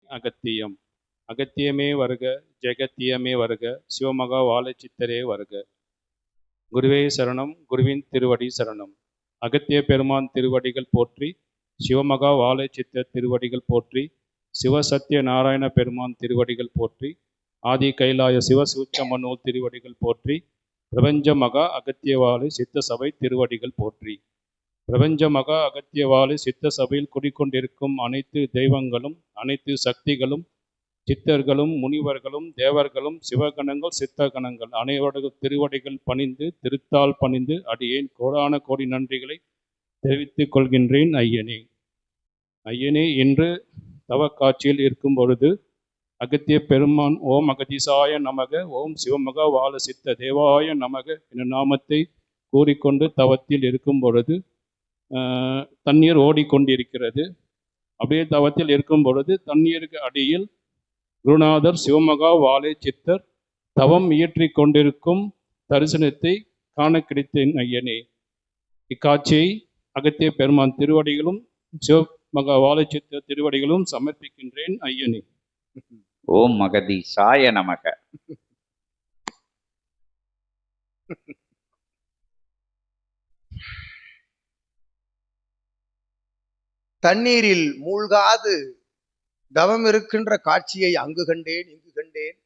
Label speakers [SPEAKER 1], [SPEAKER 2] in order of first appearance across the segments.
[SPEAKER 1] அகத்தியம். அகத்தியமே வருக, ஜெகத்தியமே வருக, சிவமகா வாழைச்சித்தரே வருக. குருவே சரணம், குருவின் திருவடி சரணம். அகத்திய பெருமான் திருவடிகள் போற்றி, சிவமகா வாழைச்சித்தர் திருவடிகள் போற்றி, சிவசத்திய நாராயண பெருமான் திருவடிகள் போற்றி, ஆதி கைலாய சிவசூச்சமனோ திருவடிகள் போற்றி, பிரபஞ்ச மகா அகத்தியவாழை சித்த சபை திருவடிகள் போற்றி. பிரபஞ்ச மகா அகத்தியவாழை சித்த சபையில் குடிக்கொண்டிருக்கும் அனைத்து தெய்வங்களும், அனைத்து சக்திகளும், சித்தர்களும், முனிவர்களும், தேவர்களும், சிவகணங்கள், சித்தகணங்கள் அனைவரது திருவடிகள் பணிந்து, திருத்தால் பணிந்து அடியேன் கோடான கோடி நன்றிகளை தெரிவித்துக் கொள்கின்றேன். ஐயனே ஐயனே இன்று தவக்காட்சியில் இருக்கும் பொழுது அகத்திய பெருமான் ஓம் அகதீசாய நமக, ஓம் சிவமகா வாழ சித்த தேவாய நமக என்ற நாமத்தை கூறிக்கொண்டு தவத்தில் இருக்கும் பொழுது தண்ணீர் ஓடிக்கொண்டிருக்கிறது. அப்படியே தவத்தில் இருக்கும் பொழுது தண்ணீருக்கு அடியில் குருநாதர் சிவமகா வாழை சித்தர் தவம் இயற்றி கொண்டிருக்கும் தரிசனத்தை காண கிடைத்தேன். ஐயனே, இக்காட்சியை அகத்திய பெருமான் திருவடிகளும் சிவமகா வாழை சித்தர் திருவடிகளும் சமர்ப்பிக்கின்றேன். ஐயனே.
[SPEAKER 2] ஓம் மகதீசாய நமக.
[SPEAKER 3] தண்ணீரில் மூழ்காது தவம் இருக்கின்ற காட்சியை அங்கு கண்டேன், இங்கு கண்டேன்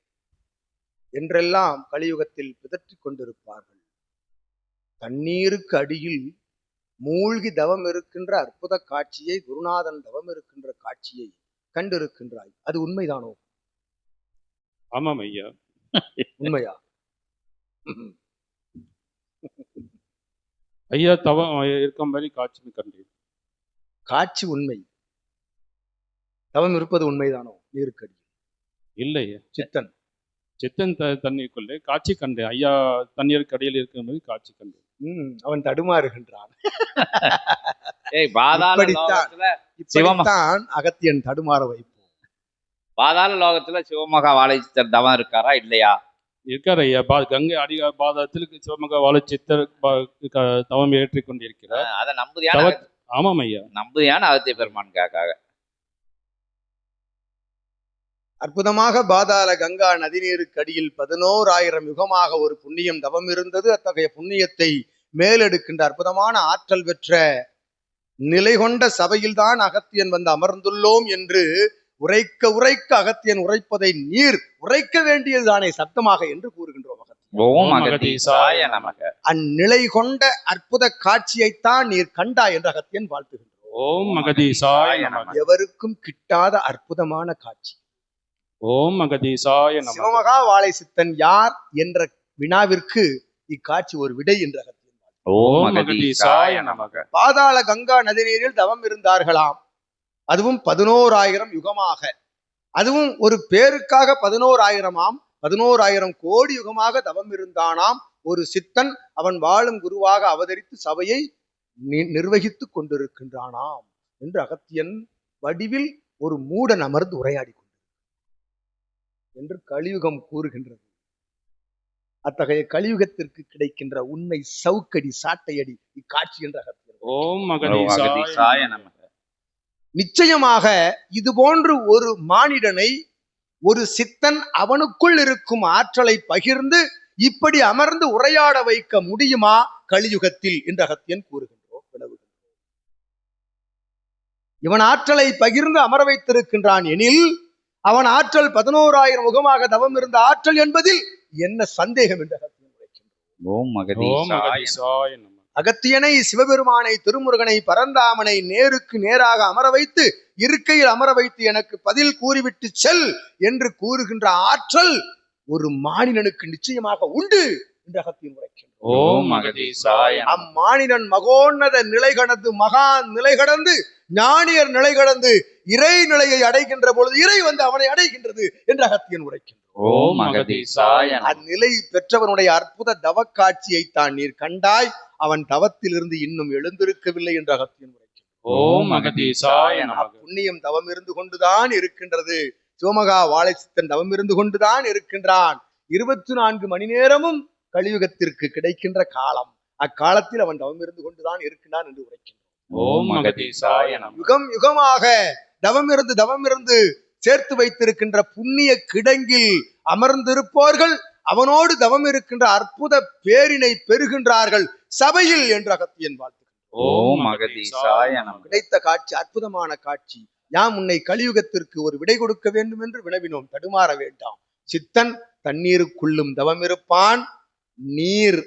[SPEAKER 3] என்றெல்லாம் கலியுகத்தில் பிதற்றிக் கொண்டிருப்பார்கள். தண்ணீருக்கு அடியில் மூழ்கி தவம் இருக்கின்ற அற்புத காட்சியை, குருநாதன் தவம் இருக்கின்ற காட்சியை கண்டிருக்கின்றாய். அது உண்மைதானோ?
[SPEAKER 1] ஆமாம் ஐயா.
[SPEAKER 3] உண்மையா?
[SPEAKER 1] ஐயா, தவம் இருக்கும் வரை காட்சி கண்டேன்.
[SPEAKER 3] காட்சி உண்மை, தவம் இருப்பது உண்மைதானோ? நீருக்கடி
[SPEAKER 1] இல்லையா?
[SPEAKER 3] சித்தன்
[SPEAKER 1] தண்ணீருக்குள்ளே காட்சி கண்டேன் ஐயா. தண்ணீருக்கு அடியில் இருக்கும்போது காட்சி கண்டேன்.
[SPEAKER 3] அவன் தடுமாறுகின்றான். இப்படித்தான் அகத்தியன் தடுமாற வைப்போம்.
[SPEAKER 2] பாதாள லோகத்துல சிவமகா வாழைச்சித்தர் தவம் இருக்காரா இல்லையா?
[SPEAKER 1] இருக்கார் ஐயா. கங்கை அடி பாதத்தில் சிவமகா வாழைச்சித்தர் தவம் ஏற்றிக் கொண்டிருக்கிறார்.
[SPEAKER 2] அதை நம்புதியான?
[SPEAKER 1] ஆமாம் ஐயா,
[SPEAKER 2] நம்புதியான அகத்திய பெருமானுக்காக.
[SPEAKER 3] அற்புதமாக பாதாள கங்கா நதிநீருக்கு அடியில் 11,000 யுகமாக ஒரு புண்ணியம் தவம் இருந்தது. அத்தகைய புண்ணியத்தை மேலெடுக்கின்ற அற்புதமான ஆற்றல் பெற்ற நிலை கொண்ட சபையில்தான் அகத்தியன் வந்து அமர்ந்துள்ளோம் என்று உரைக்க உரைக்க அகத்தியன் உரைப்பதை நீர் உரைக்க வேண்டியதுதானே சப்தமாக என்று கூறுகின்றோம். அந்நிலை கொண்ட அற்புத காட்சியைத்தான் நீர் கண்டா என்று அகத்தியன் வாழ்த்துகின்றோம்.
[SPEAKER 1] ஓம் மகதீசாய நமக.
[SPEAKER 3] எவருக்கும் கிட்டாத அற்புதமான காட்சி.
[SPEAKER 1] ஓம் மகதீசாய நமக.
[SPEAKER 3] சிவமகா வாழை சித்தன் யார் என்ற வினாவிற்கு இக்காட்சி ஒரு விடை என்று அகத்தியன்.
[SPEAKER 1] ஓம் மகதீசாய நமக.
[SPEAKER 3] பாதாள கங்கா நதிநீரில் தவம் இருந்தார்களாம். அதுவும் 11,000 யுகமாக. அதுவும் ஒரு பேருக்காக 11,000ஆம். 11,000 கோடி யுகமாக தவம் இருந்தானாம் ஒரு சித்தன். அவன் வாழும் குருவாக அவதரித்து சபையை நிர்வகித்துக் கொண்டிருக்கின்றானாம் என்று அகத்தியன் வடிவில் ஒரு மூடன் அமர்ந்து உரையாடி கொண்டு என்று கலியுகம் கூறுகின்றது. அத்தகைய கலியுகத்திற்கு கிடைக்கின்ற உண்மை சவுக்கடி, சாட்டையடி இக்காட்சி என்ற அகத்தியன்.
[SPEAKER 1] ஓம் மகதீசாய நமக.
[SPEAKER 3] நிச்சயமாக இது போன்று ஒரு மானிடனை ஒரு சித்தன் அவனுக்குள் இருக்கும் ஆற்றலை பகிர்ந்து இப்படி அமர்ந்து உரையாட வைக்க முடியுமா கலியுகத்தில் என்று அகத்தியன் கூறுகின்றோம், வினவுகின்றோம். இவன் ஆற்றலை பகிர்ந்து அமர வைத்திருக்கின்றான் எனில் அவன் ஆற்றல் 11,000 முகமாக தவம் இருந்த ஆற்றல் என்பதில் என்ன சந்தேகம் என்று அகத்தியன் உரைக்கின்றோம். அகத்தியனை, சிவபெருமானை, திருமுருகனை, பரந்தாமனை நேருக்கு நேராக அமர வைத்து இருக்கையில் அமர வைத்து எனக்கு பதில் கூறிவிட்டு செல் என்று கூறுகின்ற ஆற்றல் ஒரு மானிடனுக்கு நிச்சயமாக உண்டு என்று அகத்தியன் உரைக்கின்றோம். அம்மானிடன் மகோன்னத நிலை கடந்து, மகான் நிலை கடந்து, ஞானியர் நிலை கடந்து இறை நிலையை அடைகின்ற பொழுது இறை வந்து அவனை அடைகின்றது என்று அகத்தியன் உரைக்கின்றோம். அந்நிலை பெற்றவனுடைய அற்புத தவ காட்சியை தான் நீர் கண்டாய். அவன் தவத்திலிருந்து இன்னும் எழுந்திருக்கவில்லை என்று அகத்தியன் உரைக்கின்றோம். புண்ணியம் தவம் இருந்து கொண்டுதான் இருக்கின்றது. சிவமகா வாழை சித்தன் தவம் இருந்து கொண்டுதான் இருக்கின்றான். 24 மணி நேரமும் கலியுகத்திற்கு கிடைக்கின்ற காலம். அக்காலத்தில் அவன் தவம் இருந்து கொண்டுதான் இருக்கின்றான் என்று உரைக்கின்றோம்.
[SPEAKER 1] ஓம் மகதீசாய நமக.
[SPEAKER 3] யுகம் யுகமாக தவம் இருந்து சேர்த்து வைத்திருக்கின்ற புண்ணிய கிடங்கில் அமர்ந்திருப்போர்கள் அவனோடு தவம் இருக்கின்ற அற்புத பேரினை பெறுகின்றார்கள் சபையில் என்று அகத்தியன் வாழ்த்து.
[SPEAKER 2] ஓம் அகதீசாய நமக.
[SPEAKER 3] கிடைத்த காட்சி அற்புதமான காட்சி. யாம் உன்னை கலியுகத்திற்கு ஒரு விடை கொடுக்க வேண்டும் என்று வினவினோம். தடுமாற வேண்டாம். சித்தன் தண்ணீருக்குள்ளும் தவம் இருப்பான், நீர்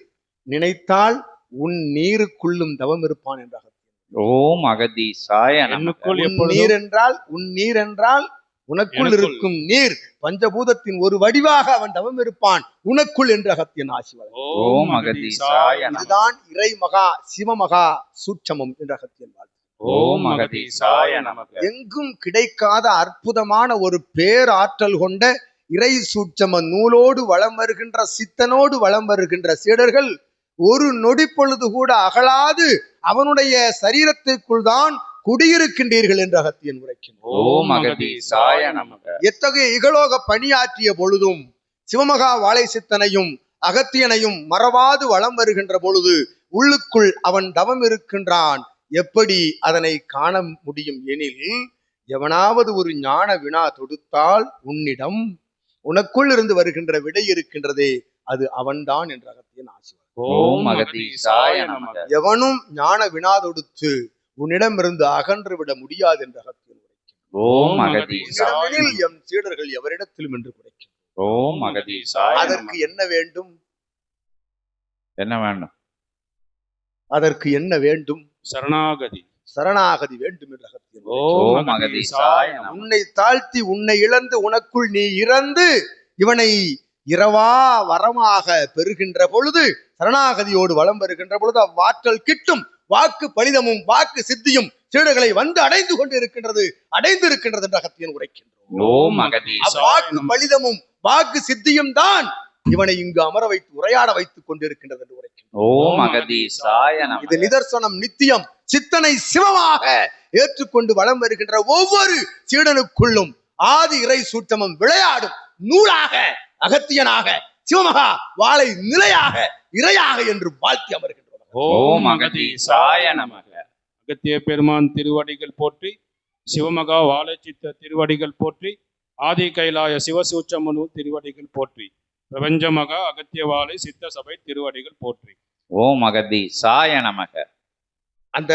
[SPEAKER 3] நினைத்தால் உன் நீருக்குள்ளும் தவம் இருப்பான் என்ற அகத்தியன்.
[SPEAKER 2] ஓம் அகதீசாய நமக.
[SPEAKER 1] என்னுக்குள்
[SPEAKER 3] உன்
[SPEAKER 1] எப்பொழுதும்
[SPEAKER 3] நீர் என்றால் உன் நீர் என்றால் உனக்குள்
[SPEAKER 1] எனக்குள்.
[SPEAKER 3] இருக்கும் நீர் பஞ்சபூதத்தின் ஒரு வடிவாக அவன் தவம் இருப்பான் உனக்குள் என்று அகத்தியன் ஆசி வழங்கும்.
[SPEAKER 2] ஓம் அகதீசாய நமக.
[SPEAKER 3] இதுதான் இறை மகா சிவமகா சூட்சமம் என்ற அகத்தியன் வாழ்த்து.
[SPEAKER 2] ஓம் அகதீசாய நமக.
[SPEAKER 3] எங்கும் கிடைக்காத அற்புதமான ஒரு பேராற்றல் கொண்ட இறை சூட்சம நூலோடு வலம் வருகின்ற சித்தனோடு வலம் வருகின்ற சீடர்கள் ஒரு நொடி பொழுது கூட அகலாது அவனுடைய சரீரத்திற்குள் தான் குடியிருக்கின்றீர்கள் என்று அகத்தியன் உரைக்கின்றார்.
[SPEAKER 2] ஓம் அகதீசாய நமக.
[SPEAKER 3] எத்தகைய இகலோக பணியாற்றிய பொழுதும் சிவமகா வாழை சித்தனையும் அகத்தியனையும் மறவாது வலம் வருகின்ற பொழுது உள்ளுக்குள் அவன் தவம் இருக்கின்றான். எப்படி அதனை காண முடியும் எனில், எவனாவது ஒரு ஞான வினா தொடுத்தால் உன்னிடம் உனக்குள் இருந்து வருகின்ற விடை இருக்கின்றதே அது அவன்தான் என்ற அகத்தியன் ஆசி.
[SPEAKER 2] ஓம் அகதீசாய நமக.
[SPEAKER 3] எவனும் ஞான வினா தொடுத்து உன்னிடமிருந்து அகன்று விட முடியாது என்ற அகத்தியன் உரைக்கின்றார்.
[SPEAKER 2] ஓம் அகதீசாய
[SPEAKER 3] உன்னிடமெனில் எம் சீடர்கள் எவரிடத்திலும் என்று குறைக்கும்.
[SPEAKER 2] ஓம் அகதீசாய
[SPEAKER 3] அதற்கு
[SPEAKER 2] நமக.
[SPEAKER 3] என்ன வேண்டும்?
[SPEAKER 2] என்ன வேண்டும்?
[SPEAKER 3] அதற்கு என்ன வேண்டும்?
[SPEAKER 1] சரணாகதி.
[SPEAKER 3] சரணாகதி வேண்டும் என்ற அகத்தியன் உரைக்கின்றார்.
[SPEAKER 2] ஓம் அகதீசாய நமக.
[SPEAKER 3] உன்னை தாழ்த்தி உன்னை இழந்து உனக்குள் நீ இறந்து இவனை இரவா வரமாக பெறுகின்ற பொழுது சரணாகதியோடு வலம் வருகின்ற பொழுது அவ்வாற்றல் கிட்டும். வாக்கு பலிதமும் வாக்கு சித்தியும் சீடர்களை வந்து அடைந்து கொண்டு இருக்கின்றது, அடைந்து இருக்கின்றது என்ற அகத்தியன் உரைக்கின்றோம்.
[SPEAKER 2] ஓம் அகதீசாய
[SPEAKER 3] அவ்வாக்கு பலிதமும் வாக்கு சித்தியும் தான் இவனை இங்கு அமர வைத்து உரையாட வைத்துக் கொண்டிருக்கின்றது என்று உரைக்கின்றோம்.
[SPEAKER 2] ஓம் அகதீசாய நமக.
[SPEAKER 3] இது நிதர்சனம் நித்தியம். சித்தனை சிவமாக ஏற்றுக்கொண்டு வலம் வருகின்ற ஒவ்வொரு சீடனுக்குள்ளும் ஆதி இறை சூட்சமம் விளையாடும் நூலாக அகத்தியனாக சிவமகா வாழை நிலையாக இறையாக என்று வாழ்த்தி அமர்கின்றோம்.
[SPEAKER 2] ஓம் அகதீசாய நமக.
[SPEAKER 1] அகத்திய பெருமான் திருவடிகள் போற்றி, சிவமகா வாழைச்சித்த திருவடிகள் போற்றி, ஆதி கைலாய சிவசூட்சமனு திருவடிகள் போற்றி, பிரபஞ்ச மகா அகத்திய வாழை சித்த சபை திருவடிகள் போற்றி.
[SPEAKER 2] ஓம் அகதீசாய நமக.
[SPEAKER 3] அந்த